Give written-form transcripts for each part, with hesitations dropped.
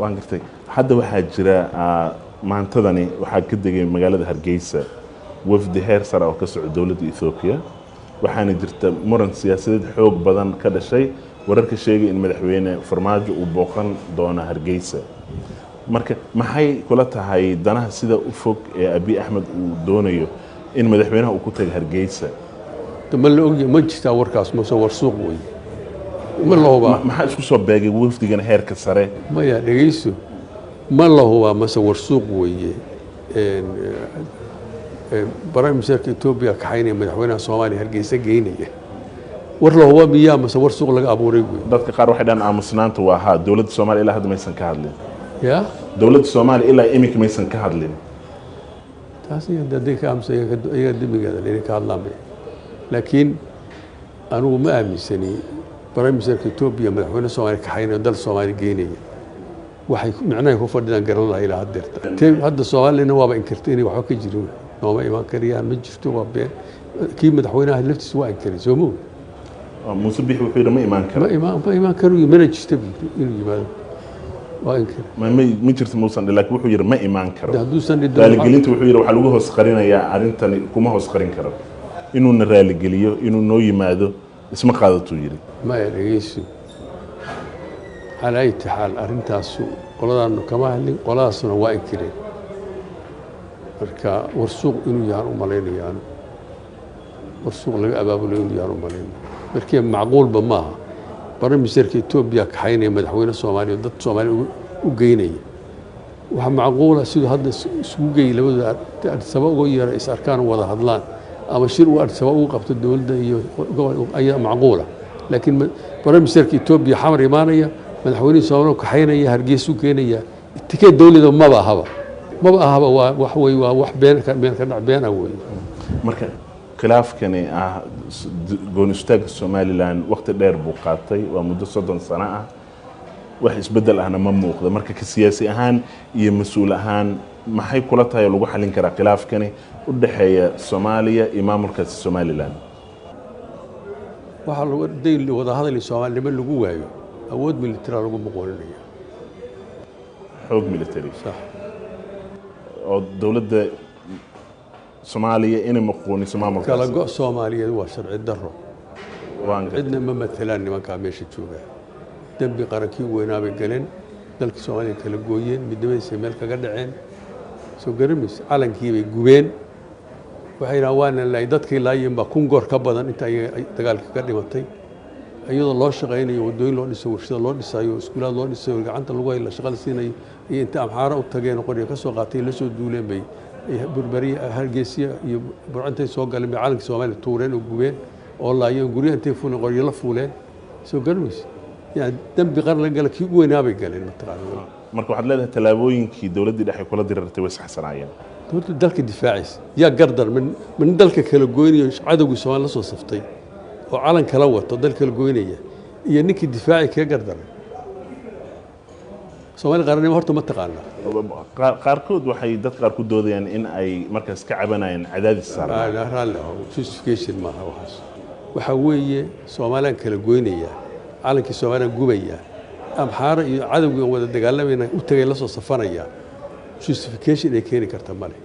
waan gartay hadda waxaa jira maantadani waxaa ka degay magaalada Hargeysa wafdi heer sare oo ka socda dawladda Ethiopia waxaana jirta muran siyaasadeed xoog badan ka dhashay wararka sheegay in madaxweyne Farmaajo uu booqan doono Hargeysa marka maxay kula tahay danaha sida u fog ee Abiy Ahmed uu doonayo in madaxweynaha uu ku tago Hargeysa ma la ogyay ma jirtaa warkaas ma soo war suuq way ma la huba maxaa isku soo beegay wafdigan heerka sare ma ya dhageyso ma la huba ma soo war suuq weeye Prime Minister Ethiopia ka xaynay madaxweynaha Soomaaliya Hargeysa geynaya war la huba miyaa ma soo war suuq laga abuuray dadka qaar waxay dhan aamusnaanta waa ha dawladda Soomaaliya ilaa hadda maysan ka hadlin ya dawladda Soomaaliya ilaa imika maysan ka hadlin taasi dadka ka amsay iyaga dimigeeda inay ka hadlaan laakiin anigu ma aaminsani Prime Minister Ethiopia madaxweynaha Soomaaliya ka xaynay dal Soomaaliya geynaya waxay macnaheedu ku fadhiyaan garan lahayd ilaa hadda Soomaaliya waaba inkirtay inay wax ka jiraan nooma iman kariyaan ma jirto waa been kii madaxweynaha laftiisa waa inkiray soo moo Muuse Bixi wuxuu yiri ma iman karo mana jirto inuu yimaado waa inkir ma jirto muusan laakiin wuxuu yiri ma iman karo hadduusan raaligelinta wuxuu yiri waxa lagu hoos qarinayaa arintani kuma hoos qarin karo inuu na raaligeliyo inuu noo yimaado isma qaadato yiri ma dhageyso على أي حال أرنتاسو قلنا إنه كمان اللي قلنا waa inkireen marka warsuuq inuu yahay umaleynay yani warsuuq laga abaabulo inuu yahay umaleynay markii macquul ba maaha Prime Minister Ethiopia ka xaynay madaxweynaha Soomaaliya dad Soomaaliya u geynay waxa macquul ah sidoo hadda isugu geey labada sabab ugu yara is arkaan wada hadlaan ama shir uu sabab u qabto dawladda iyo ayaa macquul ah laakiin Prime Minister Ethiopia xamar imaanaya madaxweynaha Soomaaliya ka xaynaya Hargeysa u keenaya tikid dawladda ma ahaba wax way waa wax been ka dhacbeen away marka khilaafkani goon istaag Somaliland waqti dheer buu qaatay waa muddo 30 sano ah wax isbedel ahna ma muuqdo marka ka siyaasi ahaan iyo mas'uul ahaan maxay kula tahay lagu xalin karaa khilaafkani u dhaxeeya Soomaaliya iyo maamulka Somaliland waxa lagu deyn wada hadal Soomaaliya lagu waayo awood military lagu muqoonaya xoog military صح oo dawladda Soomaaliya inay muqooniso maamulka kala go Soomaaliya waa sharci darro waan cidna ma matalaan nimanka meesha jooga dambi qaranki weynaabay galeen dalka Soomaaliya kala gooyeen midnimadiisa meel kaga dhaceen soo garamis calankii bay gubeen waxay raawaan la dadkii laayeen ba kun goor ka badan inta ay dagaalka ka dhimatay iyadoo loo shaqeynayo wadooyin loo dhiso warshado loo dhisayo iskuulaad loo dhisayo gacanta lagu hayla shaqada siinayo iyo inta amxaara u tageen qoriyo ka soo qaatay la soo duuleen bay burbari Hargeysa iyo burcantay soo galeen calanka Soomaaliya tuureen oo gubeen oo laayeen guriga intay fuuleen qoriyo la fuuleen soo garmis yani dambi qaran la galay kii weynaabay galeen mataqaanaa marka waxaad leedahay talaabooyinkii dawladda dhexe kula dirirtay way saxsanaayeen dawladda dalka difaacis yaa gardar min dalka kala goynayo cadawga Soomaaliya la soo saftay oo calan kala wato dalka la goynaya iyo ninkii difaaci ka gardaray Soomaaliya qaranimo horta ma taqaana qaarkood waxay dad qaar ku doodayaan in ay markaas ka cabanayaan cadaadis saaran justification ma aha waxa weeye Soomaaliya kala goynaya calankii Soomaaliya gubaya amxaara iyo cadawga wada dagaalamayna u tagay la soo safanaya justification ay keeni karta male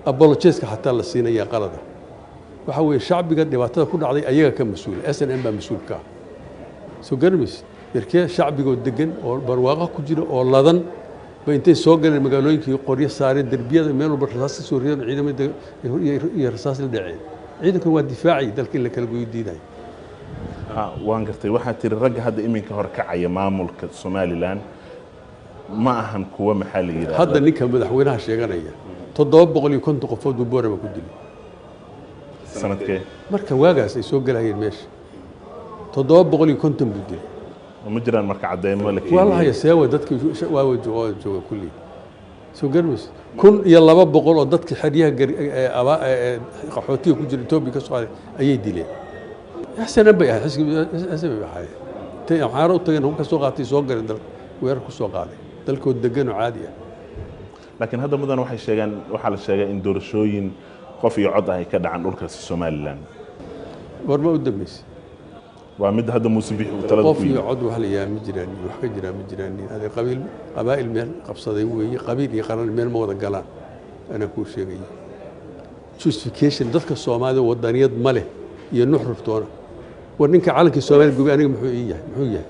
apologies ka hatta la siinaya qalada waxa weeye shacbiga dhibaatada ku dhacday ayaga ka mas'uul SNM baa mas'uul ka soo garmis markii shacbiga degan oo barwaaqo ku jira oo ladan ba intay soo galeen magaalooyinkii qoryo saareen darbiyada meel walba rasaas soo ridan ciidamada iyo rasaas la dhaceen ciidanku waa difaaci dalka la kala gooyo diiday waan gartay waxa tiri ragga hadda iminka hor kacaya maamulka Somaliland ma ahan kuwa maxaa la yiraahdaa hadda ninka madaxweynaha sheeganaya 750 qofood buu boorama ku dilay sanadkee marka waagaas ay soo galayeen meesha 750 buu dilay ma jiraan marka cadeemo la keenay wallahi seewa dadkii waa jooga kulli soo garmays 1200 oo dadka xariyaha qaxootiga ku jira Itoobiya ka soo qaaday ayay dileen xasan bay ahay xisbi waxay tay waxaan u tagay inuu ka soo qaatay soo garin dal weerar ku soo qaaday dalkood degan oo caadi ah laakiin hadda mudan waxay sheegaan waxa la sheegay in doorashooyin qof iyo cod ay ka dhacaan dhulkaas Soomaaliland warma u dambeysay waa mid hadda Muuse Bixi uu talada qof iyo cod wax la yaami jiraan wax ka jira ma jiraan hada qabaa'il meel qabsaday weeye qabiil iyo qaran meel ma wada galaan ana ku sheegay justification dadka Soomaalida wadaniyad ma leh iyo nuxruftoona war ninka calanka Soomaaliya gubi aniga muxuu yahay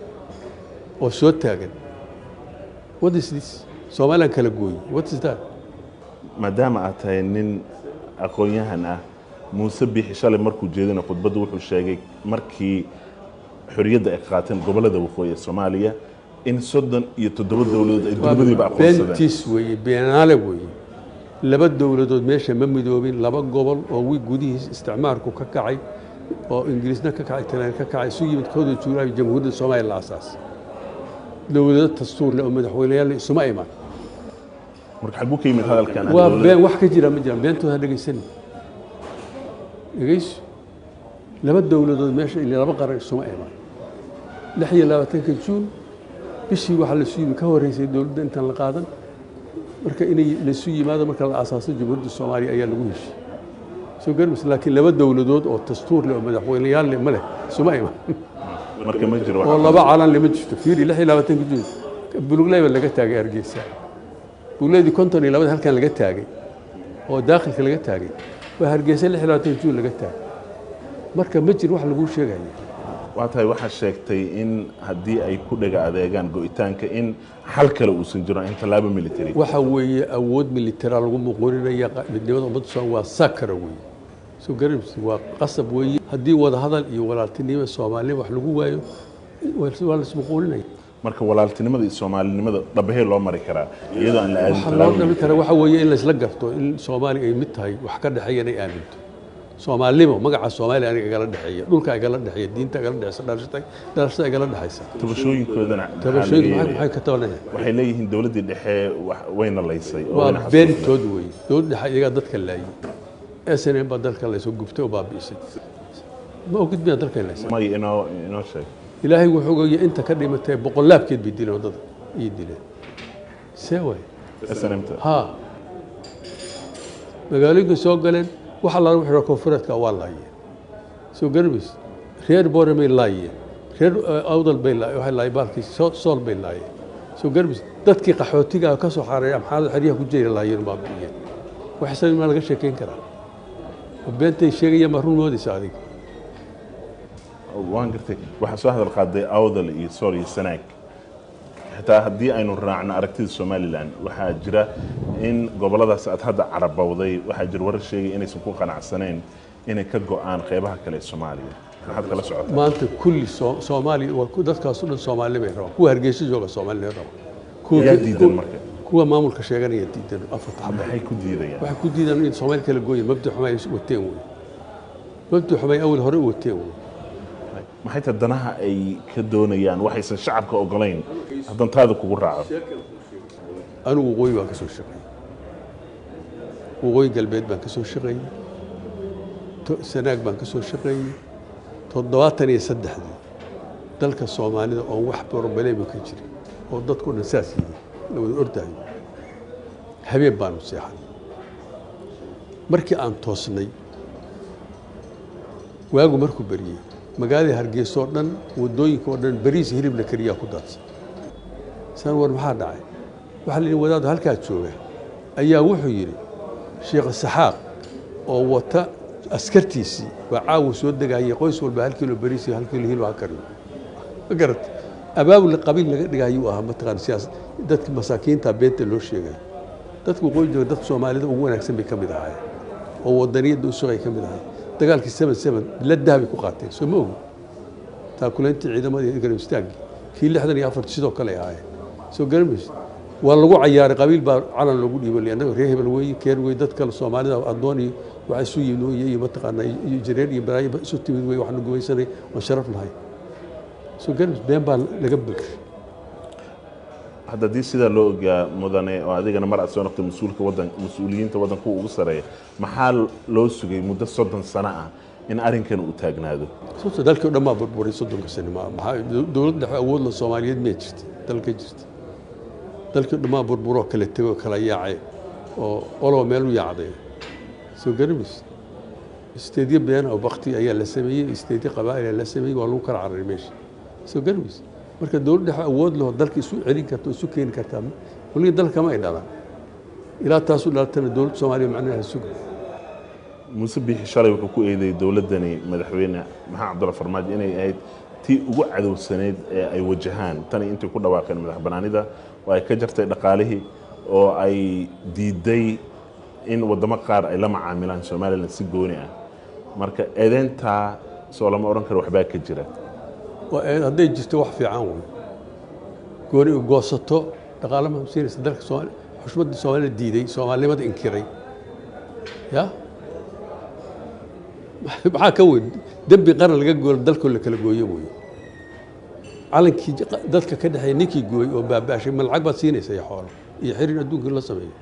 oo soo taagan what is this Soomaaliland kala gooy what is that maadaama aad tahay nin aqoon-yahan ah Muuse Bixi shalay markuu jeedina khudbadda wuxuu sheegay markii xorriyadda ay qaateen gobolada waqooyi ee Soomaaliya in 37 dawladood ay dowladdiiba aqoonsadeen bentis weeye beenaale weeye laba dawladood meesha ma midoobin laba gobol oo gudihiis isticmaalku ka kacay oo Ingiriisna ka kacay Talyaani ka kacay isu yimid kooda Juulaay jamhuuriyadda Soomaaliya la asaas dawladda dastuur leh oo madaxweynayaal isuma iman marka xaguu ka yimid hadalkan waa been wax ka jira ma jiraan beentooda dhageysan dhageyso laba dawladood meesha ilaa laba qaran isuma iman 26 Juun bishii waxa la soo yimid ka horeysay dawladda intaan la qaadan marka inay la soo yimaado marka la asaasay jamhuuriyadda Soomaaliya ayaa lagu heshiiyay soo garmis laakiin laba dawladood oo dastuur leh oo madaxweynayaal leh ma leh isuma iman marka ma jiro oo laba calan lama jirto fiiri 26 Juun bulugleyba laga taagay Hargeysa bulugleydi 52 halkan laga taagay oo daaqilka laga taagay waa Hargeysa 26 Juun laga taagay marka ma jiro wax lagu sheegayo waa tahay waxa sheegtay in haddii ay ku dhaga adeegaan go'itaanka in xal kale uusan jiro in talaabo military waxa weeye awood military lagu muqorinaya midnimada ummadda Soomaaliya waa sakara weeye soo garabsi waa qasab weeye haddii wada hadal iyo walaaltinimo Soomaaliya wax lagu waayo waa la isku qorinaya marka walaaltinimada iyo Soomaalinimada dhabahee loo mari karaa iyadoo aan la aadin talaabo waxa weeye in la isla garto in Soomaaliya ay mid tahay wax ka dhaxeeya inay aaminto Soomaalimo magaca Soomaaliya aniga igala dhaxeeya dhulka igala dhaxeeya diinta igala dhaxaysa dhalashada igala dhaxaysa tabashooyinkoodana waxay ka tabanayaan waxay leeyihiin dawladda dhexe wayna laysay oo wayna beentood way dawladda dhexe iyaga dadka laayay SNM ba dalka la soo gubtay oo baabiisay ma ogid baa dalka laysay ma inoo sheeg ilaahay wuxuu ogay inta ka dhimatay boqolaabkeed bi dileen wadada iyo dileen seeway SNM ha magaalooyinka soo galeen waxa la wuxuu koonfureedka waa laayay soo garbis reer boorame laayay reer awdal bay laayay waxa laayay baalkii sool bay laayay soo garbis dadkii qaxootiga ka soo xareeyay maxaa xariyaha ku jeeray laayeen baabiiyeen wax san ma laga sheekeyn karaa beentay sheegaya ma run moodaysa adiga waan gartay waxa soo hadal qaaday awdal iyo sool iyo sanaag xitaa haddii aynu raacno aragtida Somaliland waxaa jira in goboladaas aad hadda carabowday waxaa jira warar sheegay inaysan ku qanacsaneen inay ka go'aan qaybaha kale ee Soomaaliya maxaad kala socotaa maanta kulli Soomaaliya waa dadkaas oo dhan Soomaaliya bay rabaan kuwa Hargeysa jooga Soomaaliya rabaan diidan marka kuwa maamulka sheeganaya diidan afarta xabba waxay ku diidayaan waxay ku diidaan in Soomaaliya kala gooyeen mabda xumay wateen way mabda xumay awal hore wateen way maxay tahay danaha ay ka doonayaan waxaysan shacabka ogolayn hadan taada kugu raaco anigu waqooyi baan ka soo shaqeeyay waqooyi galbeed baan ka soo shaqeeyay sanaag baan ka soo shaqeeyay 73 dalka Soomaalida oo wax problem ka jira oo dadku dhan saas yihiin la wada ordayo habeen baan u seexay markii aan toosnay waagu markuu bariyay magaalada Hargeysa oo dhan wadooyinka oo dhan bariis hilib la kariya ku daadsan san war maxaa dhacay waxa la wadaad halka jooga ayaa wuxuu yiri Sheekh Saxaaq oo wata askartiisi waa caawu soo dagayay qoys walba 1 kilo bariis iyo 1 kilo hilib waa kariyo garat abaabul qabiil laga dhigayo ah mataqaan siyaasad dadka masaakiinta beenta loo sheegay dadku qoyska dad Soomaalida ugu wanaagsan bay kamid ahaayeen oo wadaniyada u sugay kamid ahaayeen dagaalkii 77 la dahab ku qaatay soo ma ogi taa kulantii ciidamadii garab istaagay kii 64 sidoo kale ahaayeen soo garmis waa lagu ciyaaray qabiil baa calan lagu dhiibay anaga reer hebel weey keer weey dad kale Soomaalida adooni waxa isu yimid mataqaana jireer iyo baraay isu timid weey waxna go'aysanay oo sharaf lahayd soo garmis been baa laga bixi hadda dii sida loo ogaa mudane oo adigana mar aad soo noqtay mas'uuliyiinta waddanka ugu sareeya maxaa loo sugay muddo 30 sano ah in arrinkan uu taagnaado sababta dalka oo dhammaa burburay 30 sano maxaa dawladda awood la Soomaaliyeed ma jirto dalka jirta dalka oo dhammaa burburo kala tago kala yaacay oo olo meel u yaacday soo garmis isteediyo been oo waqti ayaa la sameeyay isteediyo qabaa'il la sameeyay waa lagu kala cararay meesha soo garmis marka dawladda awood loo dalka isu celin karto isu keen karta waliba dalka ma ay dhalaan ilaa taas u dhalatana dawladda Soomaaliya macnaheedu sugo Muuse Biixi shalay wuxuu ku eeday dawladani madaxweyne Maxamed Cabdulla Farmaajo inay ahayd tii ugu cadowsaneed ee ay wajahaan tan intii ku dhawaaqeen madaxbanaanida oo ay ka jartay dhaqaalihii oo ay diiday in wadamo qaar ay la macaamilaan Soomaaliland si gooni ah marka eedeynta soo lama oran karo waxba ka jira hadday jirto wax fiican way gooni u goosato dhaqaalaha masiiraysa dalka Soomaaliya xushmadda Soomaaliya diiday Soomaalinimada inkiray ya maxaa ka weyn dambi qaran laga gool dalka la kala gooyo way calankii dadka ka dhaxay ninkii gooy oo baabaashay ma lacag baad siinaysaa ya xoolo iyo xiriir adduunka la sameeyo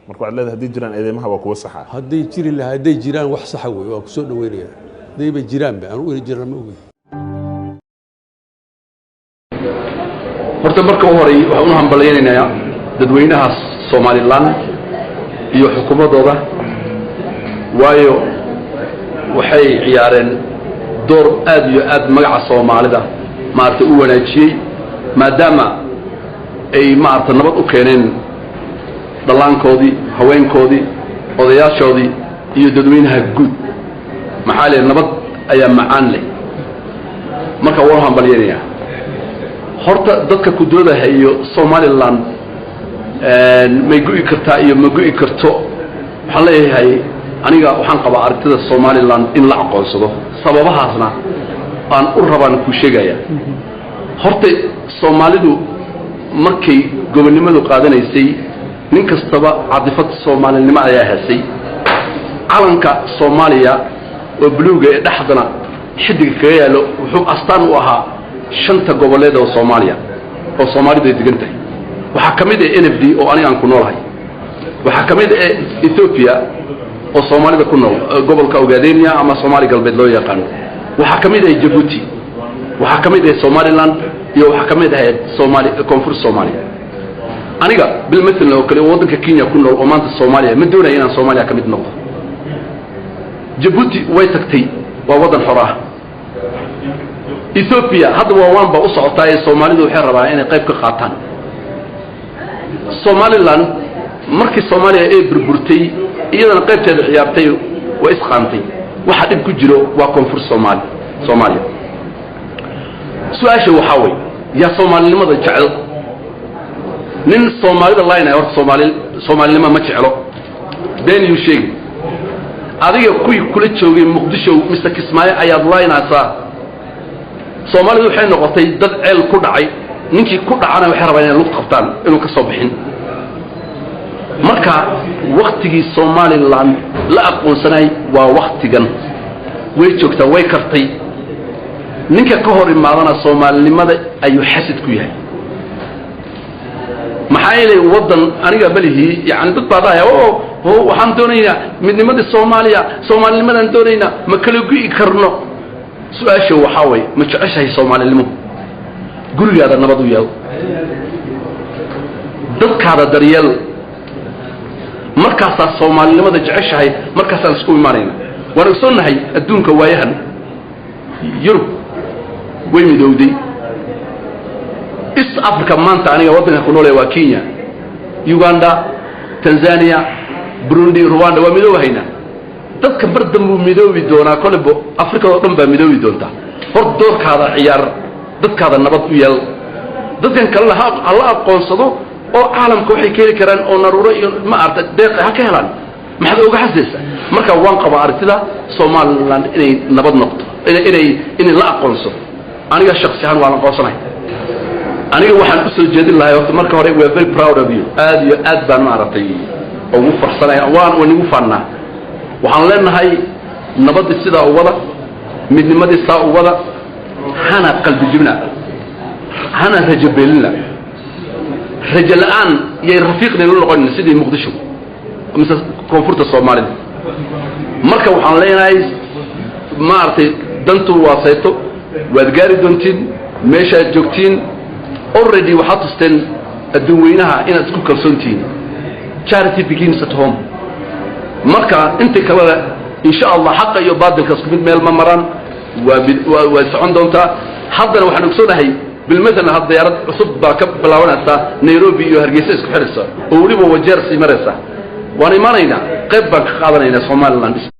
marka waxaad leedahay haddii jiraan eedeymaha waa kuwa saxa hadday jiri lahaa hadday jiraan wax saxa way waa ku soo dhaweynaya hadday ba jiraan ba anigu jiraan ma ogeyn horta marka horay waxaan u hambaleynayaa dadweynaha Soomaaliland iyo xukuumadooda waayo waxay ciyaareen door aad iyo aad magaca Soomaalida maartay u wanaajiyay maadaama ay maartay nabad u keeneen dhallaankoodii haweenkoodii odayaashoodii iyo dadweynaha guud maxaa leh nabad ayaa macaan leh marka waan hambaleynayaa horta dadka ku doodahay iyo Somaliland may go'i kartaa iyo ma go'i karto waxaan leeyahay aniga waxaan qabaa aragtida Somaliland in la aqoonsado sababahaasna aan u rabaan ku sheegaya horta Soomaalidu markay gobonimadu qaadanaysay nin kastaba cadifad Soomaalinimo ayaa haysay calanka Soomaaliya oo buluuga ee dhaxdana xidig kaga yaalo wuxuu astaan u ahaa shanta goboleed oo Soomaaliya oo Soomaalidu ay degan tahay waxa kamid ah NFD oo aniga aan ku noolahay waxa kamid ah Ethiopia oo Soomaalida ku nool gobolka Ogaadeniya ama Soomaali galbeed loo yaqaan waxa kamid ah Djibouti waxa kamid ah Somaliland iyo waxa kamid ah Soomaali koonfur Soomaaliya aniga bil مثل oo kale wadanka Kenya ku nool oo maanta Soomaaliya ma doonayaan inaan Soomaaliya kamid noqdo Djibouti way tagtay waa wadan xor ah Ethiopia hadda waa waanba u socotay Soomaalidu waxay rabaan inay qayb ka qaataan Somaliland markii Soomaaliya ay burburtay iyadana qaybteeda ciyaartay waa isqaantay waxa dib ku jiro waa koonfur Soomaaliya su'aasha waxa way ya Soomaalinimada jecel nin Soomaalida layna hor Soomaalinimo ma jecelo been yu sheeg adiga kuy kula joogay Muqdisho Mr. Kismaayo ayaad laynaysaa Soomaalidu waxay noqotay dad ceel ku dhacay ninkii ku dhacana waxay rabaan inay lug qabtaan inuu ka soo bixin marka waqtigii Somaliland la aqoonsanay waa waqtigan way joogtaa way kartay ninka ka hor imaadana Soomaalinimada ayuu xasid ku yahay maxaa yeelay wadan aniga balihi yaani dad baadahay oo waxaan doonaynaa midnimadii Soomaalinimadan doonaynaa ma kala go'i karno su'aasha waxa way ma jeceshahay Soomaalinimo gurigaada nabad u yaal dadkaada daryeel markaas Soomaalinimada jeceshahay markaas aan isku imaanayna waan ogsoonahay adduunka waayahan Yurub way midowday East Africa maanta aniga wadanka ku nool waa Kenya Uganda Tanzania Burundi Rwanda waa midowayna dadka bardambu midoobi doona kolbo Afrika oo dhan baa midoobi doonta hor doorkaada ciyaar dadkaada nabad u yeel dadkan kale Allah aqoonsado oo caalamka waxay keeni karaan oo naruuro iyo ma arta deeq ha ka helaan maxad uga xasaysa marka waan qaba aragtida Somaliland inay nabad noqoto inay la aqoonso aniga shakhsiyan waan aqoonsanahay aniga waxaan u soo jeedin lahaa horta marka hore we are very proud of you aad iyo aad baan ma aragtay ugu farxsanay waan ugu faanaa waxaan leenahay nabad sida u wada midnimadii saa u wada hana qalbi jibna hana rajabelina رجل الآن يرفيقنا يقول لقون سيدي مقدشو مثل كونفورت الصومالي مركب وحن لينا ما أعرف دنتو واسيتو وادقاري دونتين ميشا جوكتين already وحطستن الدوينها إن تكون كرسونتين charity begins at home مركا انت كلا إن شاء الله حقا يبادل كسبين ميل ممران ويسعون دونتا حضنا وحن نقصونها هي بالمثل هذا الديارات عصب باكب بلاونة نيروبي وهرجيسيس كحرسة وليبو وجيرسي مرسة وانا مانينا قيب باك قادنا إلى صومال لاند